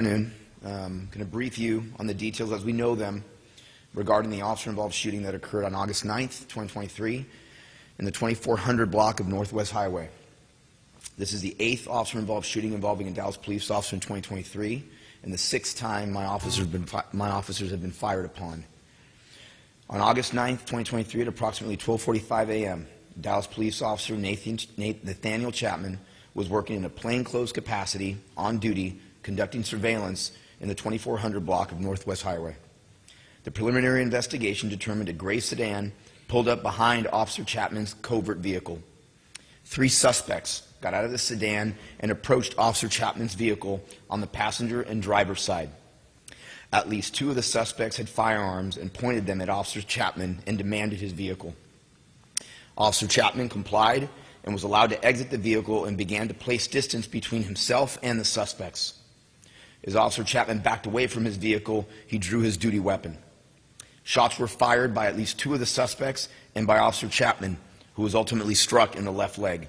I'm going to brief you on the details as we know them regarding the officer-involved shooting that occurred on August 9th, 2023 in the 2400 block of Northwest Highway. This is the 8th officer-involved shooting involving a Dallas police officer in 2023 and the 6th time my officers have been fired upon. On August 9th, 2023 at approximately 12:45 a.m., Dallas police officer Nathaniel Chapman was working in a plainclothes capacity on duty conducting surveillance in the 2400 block of Northwest Highway. The preliminary investigation determined a gray sedan pulled up behind Officer Chapman's covert vehicle. 3 suspects got out of the sedan and approached Officer Chapman's vehicle on the passenger and driver's side. At least 2 of the suspects had firearms and pointed them at Officer Chapman and demanded his vehicle. Officer Chapman complied and was allowed to exit the vehicle and began to place distance between himself and the suspects. As Officer Chapman backed away from his vehicle, he drew his duty weapon. Shots were fired by at least 2 of the suspects and by Officer Chapman, who was ultimately struck in the left leg.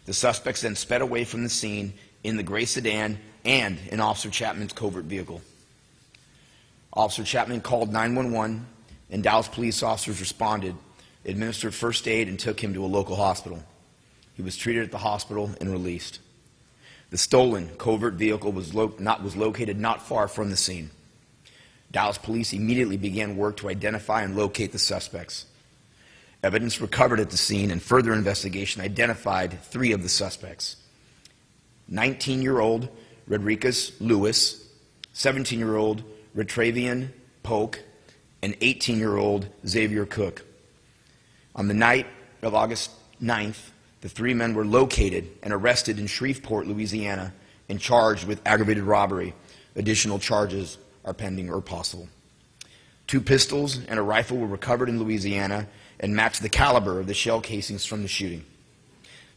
The suspects then sped away from the scene in the gray sedan and in Officer Chapman's covert vehicle. Officer Chapman called 911 and Dallas police officers responded, administered first aid, and took him to a local hospital. He was treated at the hospital and released. The stolen covert vehicle was located not far from the scene. Dallas police immediately began work to identify and locate the suspects. Evidence recovered at the scene and further investigation identified 3 of the suspects: 19-year-old Rodriguez Lewis, 17-year-old Retravian Polk, and 18-year-old Xavier Cook. On the night of August 9th, the 3 men were located and arrested in Shreveport, Louisiana, and charged with aggravated robbery. Additional charges are pending or possible. 2 pistols and a rifle were recovered in Louisiana and matched the caliber of the shell casings from the shooting.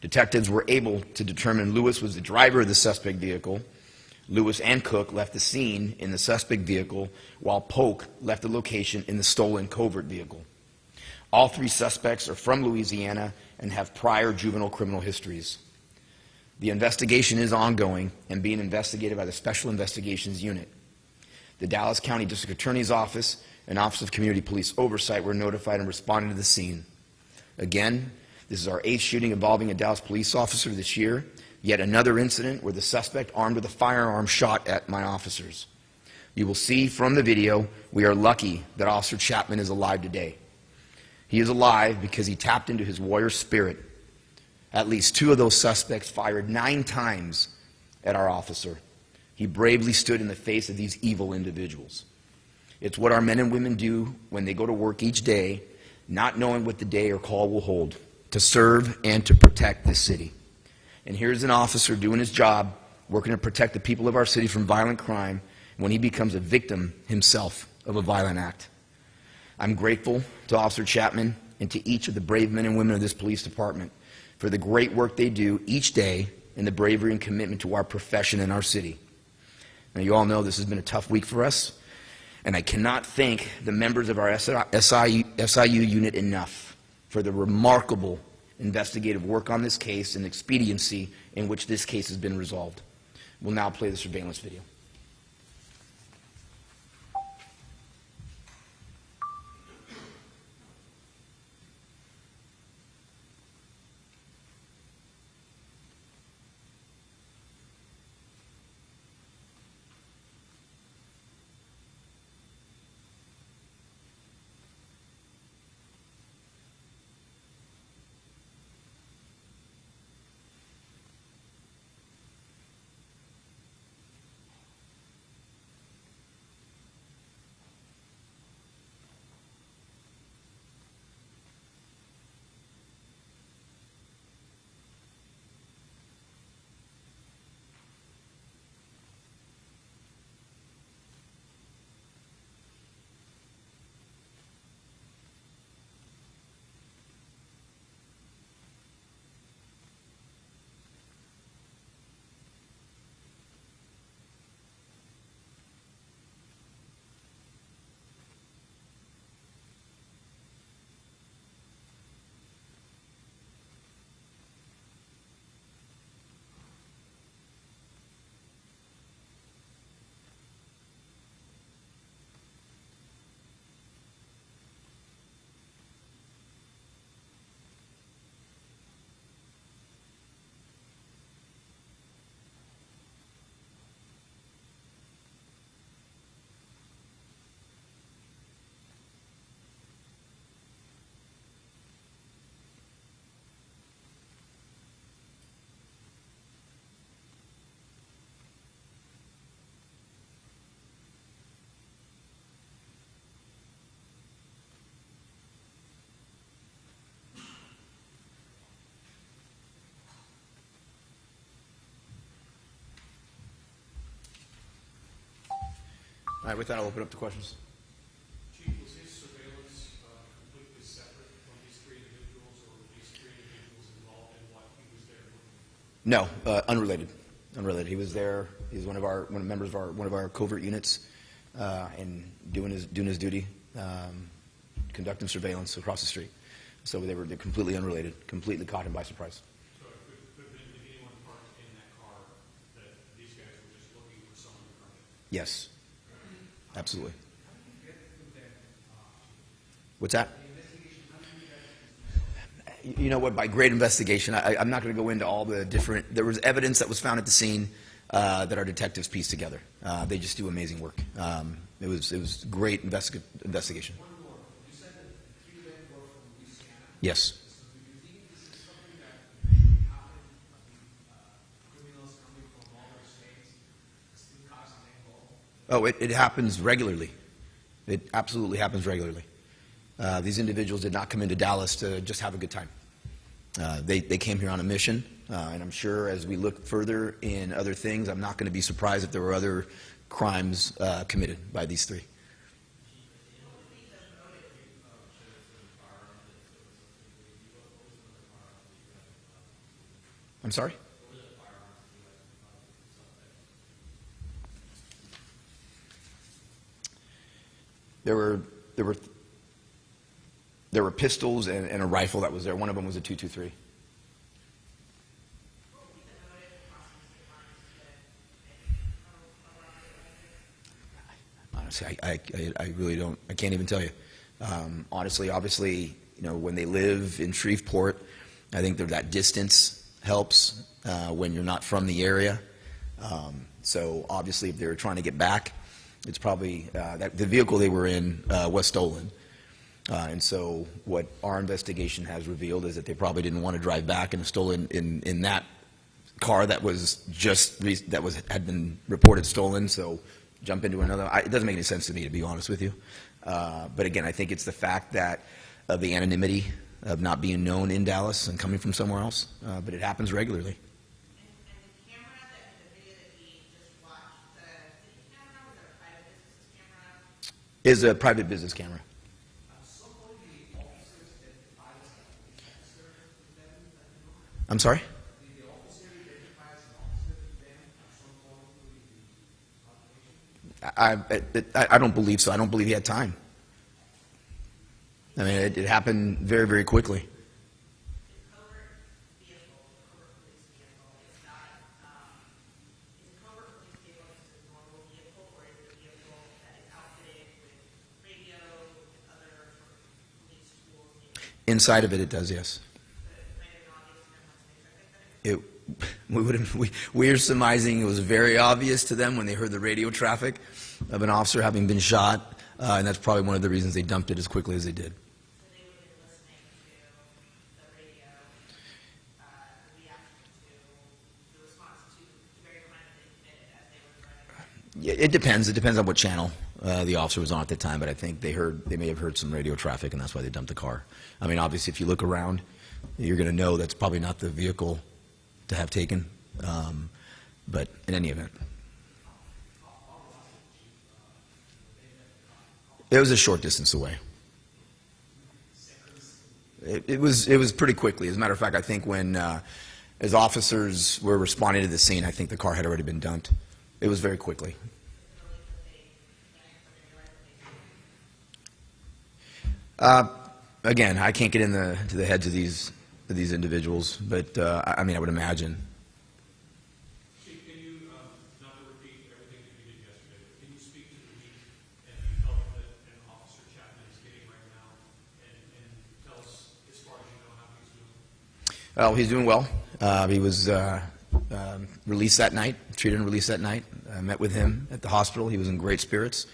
Detectives were able to determine Lewis was the driver of the suspect vehicle. Lewis and Cook left the scene in the suspect vehicle, while Polk left the location in the stolen covert vehicle. All 3 suspects are from Louisiana and have prior juvenile criminal histories. The investigation is ongoing and being investigated by the Special Investigations Unit. The Dallas County District Attorney's Office and Office of Community Police Oversight were notified and responded to the scene. Again, this is our 8th shooting involving a Dallas police officer this year, yet another incident where the suspect armed with a firearm shot at my officers. You will see from the video we are lucky that Officer Chapman is alive today. He is alive because he tapped into his warrior spirit. At least 2 of those suspects fired 9 times at our officer. He bravely stood in the face of these evil individuals. It's what our men and women do when they go to work each day, not knowing what the day or call will hold, to serve and to protect this city. And here's an officer doing his job, working to protect the people of our city from violent crime when he becomes a victim himself of a violent act. I'm grateful to Officer Chapman and to each of the brave men and women of this police department for the great work they do each day and the bravery and commitment to our profession and our city. Now, you all know this has been a tough week for us, and I cannot thank the members of our SIU unit enough for the remarkable investigative work on this case and expediency in which this case has been resolved. We'll now play the surveillance video. All right, with that, I'll open up to questions. Chief, was his surveillance completely separate from these three individuals, or were these three individuals involved in what he was there doing? No, unrelated. Unrelated. He was there. He was one of our covert units, and doing his duty, conducting surveillance across the street. So they're completely unrelated. Completely caught him by surprise. So it could have been anyone parked in that car that these guys were just looking for someone to crush it? Yes, absolutely. What's that? You know what? By great investigation, I'm not going to go into all the different. There was evidence that was found at the scene that our detectives pieced together. They just do amazing work. It was great investigation. One more. You said that the three men were from Louisiana. Yes. So do you think this is something that may happen? Criminals coming from all their states, still causing involved? Oh, it happens regularly. It absolutely happens regularly. These individuals did not come into Dallas to just have a good time. They came here on a mission, and I'm sure as we look further in other things, I'm not going to be surprised if there were other crimes committed by these three. I'm sorry? There were pistols and a rifle that was there. One of them was a .223. Honestly, I really don't. I can't even tell you. Honestly, obviously, you know, when they live in Shreveport, I think that distance helps when you're not from the area. So obviously, if they're trying to get back, it's probably that the vehicle they were in was stolen. And so what our investigation has revealed is that they probably didn't want to drive back and stolen in that car that was had been reported stolen. So jump into another. It doesn't make any sense to me, to be honest with you. But again, I think it's the fact that of the anonymity of not being known in Dallas and coming from somewhere else. But it happens regularly. And the camera, the video that we just watched, the city camera, was that a private business camera? Is a private business camera. I'm sorry? I don't believe so. I don't believe he had time. I mean, it happened very, very quickly. Inside of it, it does, yes. We are surmising it was very obvious to them when they heard the radio traffic of an officer having been shot, and that's probably one of the reasons they dumped it as quickly as they did. Yeah, it depends. It depends on what channel the officer was on at the time, but I think they may have heard some radio traffic, and that's why they dumped the car. I mean, obviously, if you look around, you're going to know that's probably not the vehicle to have taken, but in any event. It was a short distance away. It was pretty quickly. As a matter of fact, I think when as officers were responding to the scene, I think the car had already been dumped. It was very quickly. Again, I can't get into the heads of these individuals, but I mean, I would imagine. Chief, can you, not to repeat everything that you did yesterday, but can you speak to the week and the health that an Officer Chapman is getting right now, and tell us, as far as you know, how he's doing? Well, he's doing well. He was released that night, treated and released that night. I met with him at the hospital. He was in great spirits.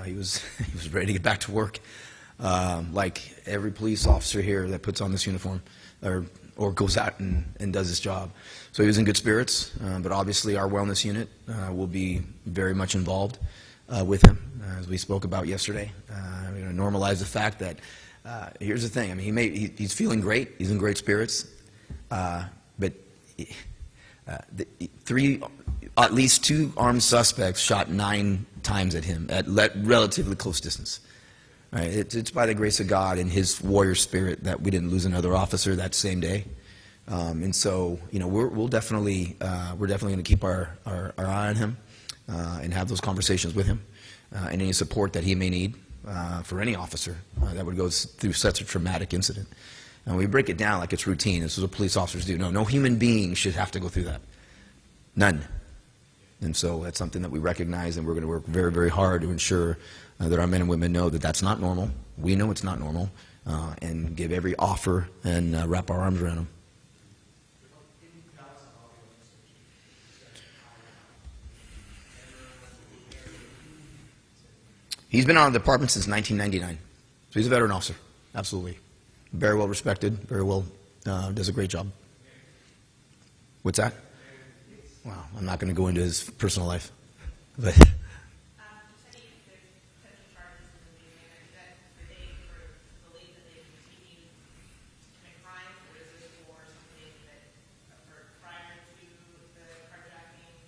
He was ready to get back to work. Like every police officer here that puts on this uniform or goes out and does his job. So he was in good spirits, but obviously our wellness unit will be very much involved with him, as we spoke about yesterday. We're going to normalize the fact that, here's the thing, I mean, he's feeling great, he's in great spirits, but at least 2 armed suspects shot 9 times at him at relatively close distance. Right? It's by the grace of God and his warrior spirit that we didn't lose another officer that same day. And so, you know, we're definitely going to keep our eye on him and have those conversations with him and any support that he may need for any officer that would go through such a traumatic incident. And we break it down like it's routine. This is what police officers do. No human being should have to go through that. None. And so that's something that we recognize, and we're going to work very, very hard to ensure that our men and women know that that's not normal. We know it's not normal, and give every offer and wrap our arms around them. He's been out of the department since 1999. So he's a veteran officer, absolutely. Very well respected, very well, does a great job. What's that? Well, I'm not going to go into his personal life. But You said there's potential charges in the meeting, and that they believe that they continue to commit crimes, or is this for something that occurred prior to the carjacking?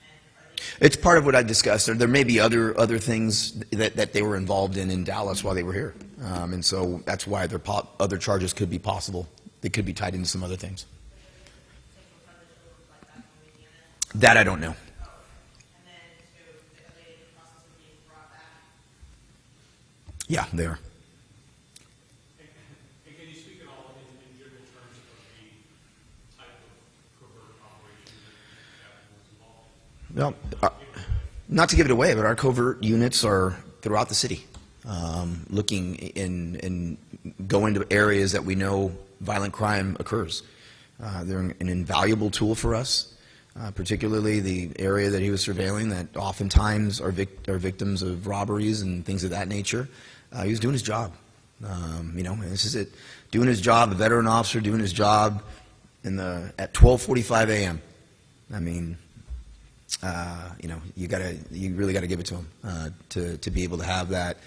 And are they it's part of what I discussed. There may be other things that they were involved in Dallas while they were here. And so that's why other charges could be possible. They could be tied into some other things. potential charges that look like that in Louisiana? That I don't know. And then, so are they in the process of being brought back? Yeah, they are. And can you speak at all in general terms of the type of covert operation that was involved in? Well, not to give it away, but our covert units are throughout the city, looking in going to areas that we know violent crime occurs. They're an invaluable tool for us, particularly the area that he was surveilling that oftentimes are victims of robberies and things of that nature. He was doing his job. You know, and this is it. Doing his job, a veteran officer doing his job at 12:45 a.m. I mean, you know, you really gotta give it to him to be able to have that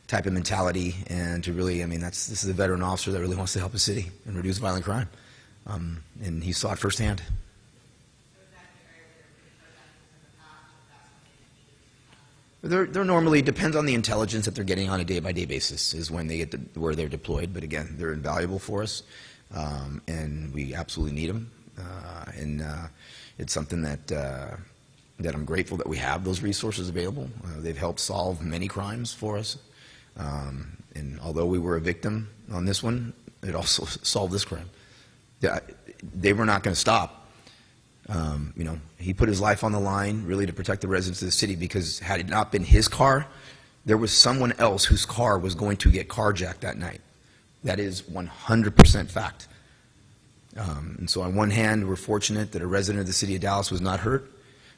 type of mentality and to really, I mean, this is a veteran officer that really wants to help his city and reduce violent crime, and he saw it firsthand. They're normally, depends on the intelligence that they're getting on a day-by-day basis is when they get where they're deployed. But again, they're invaluable for us, and we absolutely need them. And it's something that I'm grateful that we have those resources available. They've helped solve many crimes for us. And although we were a victim on this one, it also solved this crime. They were not going to stop. You know, he put his life on the line really to protect the residents of the city, because had it not been his car, there was someone else whose car was going to get carjacked that night. That is 100% fact. And so on one hand, we're fortunate that a resident of the city of Dallas was not hurt.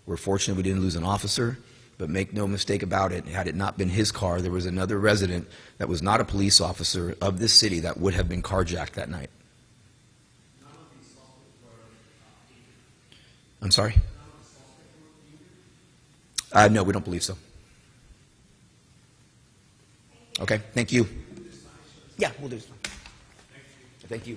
We're fortunate we didn't lose an officer. But make no mistake about it, had it not been his car, there was another resident that was not a police officer of this city that would have been carjacked that night. I'm sorry? No, we don't believe so. Okay, thank you. Yeah, we'll do so. Thank you.